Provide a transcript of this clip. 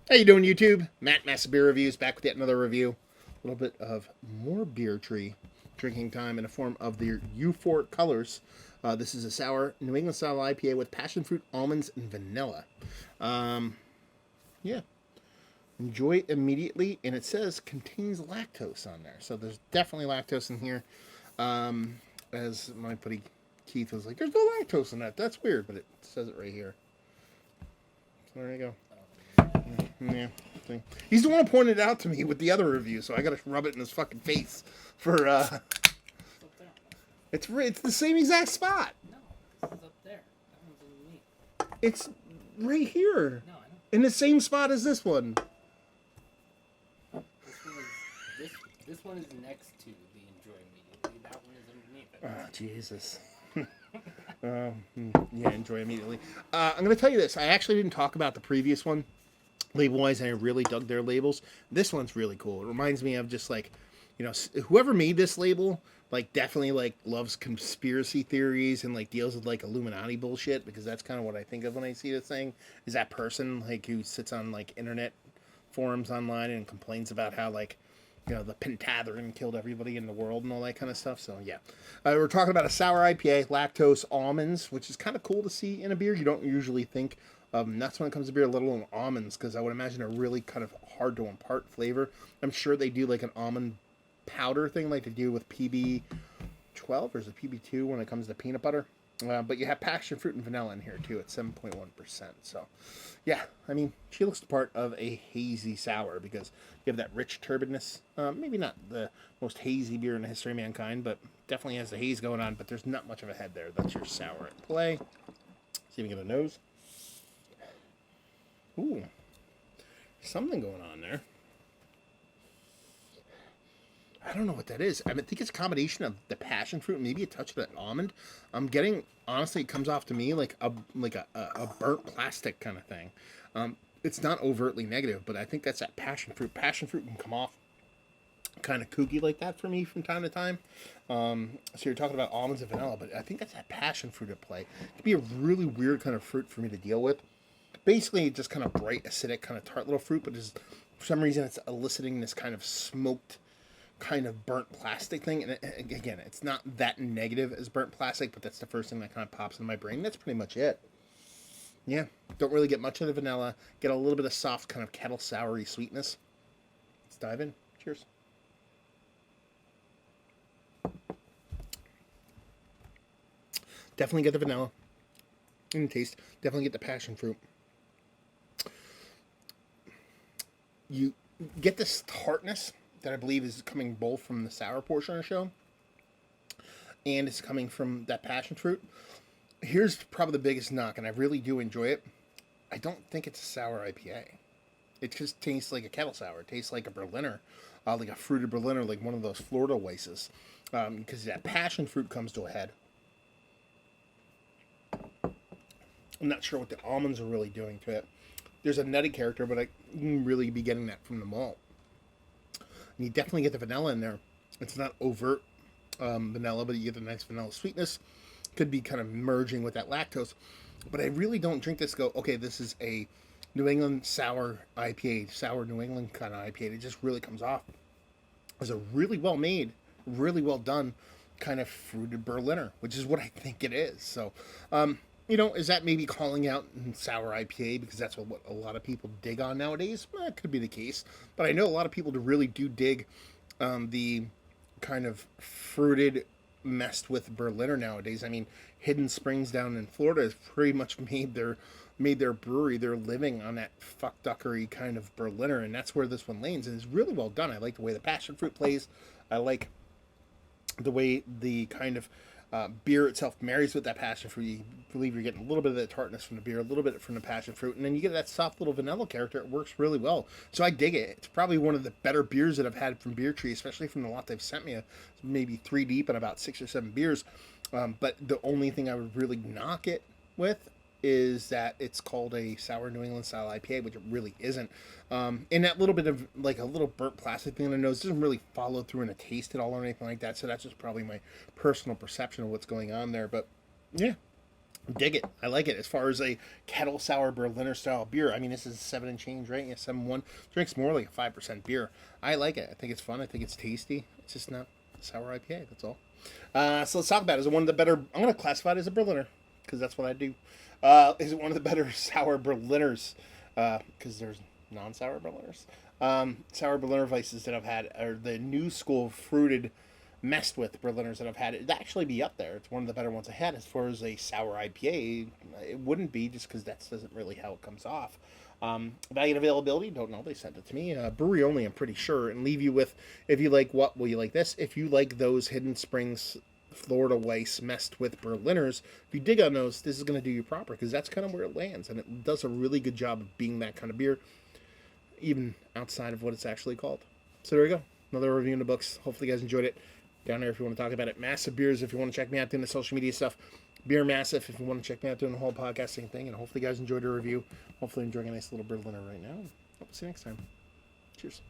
How you doing, YouTube? Matt Massa Beer Reviews back with yet another review. A little bit of more beer tree drinking time in the form of the Euphoric colors. This is a sour New England style IPA with passion fruit, almonds, and vanilla. Um, yeah, enjoy immediately, and it says contains lactose on there, so there's definitely lactose in here. Um, as my buddy Keith was like, "There's no lactose in that. That's weird," but it says it right here. So there you go. Yeah. Thing. He's the one who pointed it out to me with the other review, so I gotta rub it in his fucking face for it's the same exact spot. No, this is up there. That one's underneath. It's right here. No, I know. In the same spot as this one. This one is next to the enjoy immediately. That one is underneath it. Oh, Jesus. Yeah, enjoy immediately. I'm gonna tell you this. I actually didn't talk about the previous one label-wise, and I really dug their labels. This one's really cool. It reminds me of just like, whoever made this label, like definitely like loves conspiracy theories and like deals with like Illuminati bullshit, because that's kind of what I think of when I see this thing. Is that person like who sits on like internet forums online and complains about how like, the Pentathlon killed everybody in the world and all that kind of stuff. So yeah, we're talking about a sour IPA, lactose almonds, which is kind of cool to see in a beer. You don't usually think nuts when it comes to beer, let alone almonds, because I would imagine are really kind of hard to impart flavor. I'm sure they do like an almond powder thing like they do with PB12 or is it PB2 when it comes to peanut butter. But you have passion fruit and vanilla in here too at 7.1%. So yeah, I mean, she looks the part of a hazy sour because you have that rich turbidness. Maybe not the most hazy beer in the history of mankind, but definitely has the haze going on, but there's not much of a head there. That's your sour at play. See if we get a nose. Ooh, something going on there. I don't know what that is. I think it's a combination of the passion fruit and maybe a touch of that almond. I'm getting, honestly, it comes off to me like a burnt plastic kind of thing. It's not overtly negative, but I think that's that passion fruit. Passion fruit can come off kind of kooky like that for me from time to time. So you're talking about almonds and vanilla, but I think that's that passion fruit at play. It could be a really weird kind of fruit for me to deal with. Basically, just kind of bright, acidic, kind of tart little fruit, but just, for some reason it's eliciting this kind of smoked, kind of burnt plastic thing. And again, it's not that negative as burnt plastic, but that's the first thing that kind of pops in my brain. That's pretty much it. Yeah, don't really get much of the vanilla. Get a little bit of soft, kind of kettle soury sweetness. Let's dive in. Cheers. Definitely get the vanilla in the taste. Definitely get the passion fruit. You get this tartness that I believe is coming both from the sour portion of the show and it's coming from that passion fruit. Here's probably the biggest knock, and I really do enjoy it. I don't think it's a sour IPA. It just tastes like a kettle sour. It tastes like a Berliner, like a fruited Berliner, like one of those Florida Weisses, because that passion fruit comes to a head. I'm not sure what the almonds are really doing to it. There's a nutty character, but I can really be getting that from the malt. And you definitely get the vanilla in there. It's not overt vanilla, but you get the nice vanilla sweetness. Could be kind of merging with that lactose. But I really don't drink this go, okay, this is a New England sour IPA, sour New England kind of IPA. It just really comes off as a really well made, really well done kind of fruited Berliner, which is what I think it is. So, is that maybe calling out sour IPA because that's what a lot of people dig on nowadays? Well, that could be the case. But I know a lot of people really do dig the kind of fruited, messed with Berliner nowadays. I mean, Hidden Springs down in Florida has pretty much made their brewery, their living on that fuckduckery kind of Berliner, and that's where this one lands. And it's really well done. I like the way the passion fruit plays. I like the way the kind of beer itself marries with that passion fruit. You believe you're getting a little bit of that tartness from the beer, a little bit from the passion fruit, and then you get that soft little vanilla character. It works really well. So I dig it. It's probably one of the better beers that I've had from Beer Tree, especially from the lot they've sent me. Maybe 3 deep and about 6 or 7 beers. But the only thing I would really knock it with is that it's called a sour New England style IPA, which it really isn't. And that little bit of like a little burnt plastic thing on the nose doesn't really follow through in a taste at all or anything like that. So that's just probably my personal perception of what's going on there. But yeah, Dig it. I like it. As far as a kettle sour Berliner style beer, I mean, this is 7 and change, right? Yeah, 7.1. Drinks more like a 5% beer. I like it. I think it's fun. I think it's tasty. It's just not sour IPA. That's all. So let's talk about it. Is it one of the better? I'm going to classify it as a Berliner because that's what I do. Is it one of the better sour Berliners? Because there's non-sour Berliners. Sour Berliner Weisses that I've had are the new school fruited messed with Berliners that I've had. It'd actually be up there. It's one of the better ones I had. As far as a sour IPA, it wouldn't be just because that doesn't really how it comes off. Value and availability, don't know. They sent it to me. Brewery only, I'm pretty sure. And leave you with, if you like what, will you like this? If you like those Hidden Springs Florida Weiss messed with Berliners, if you dig on those, this is going to do you proper because that's kind of where it lands. And it does a really good job of being that kind of beer, even outside of what it's actually called. So there we go. Another review in the books. Hopefully you guys enjoyed it. Down there if you want to talk about it. Massive Beers if you want to check me out doing the social media stuff. Beer Massive if you want to check me out doing the whole podcasting thing. And hopefully you guys enjoyed the review. Hopefully enjoying a nice little Berliner right now. Hope to see you next time. Cheers.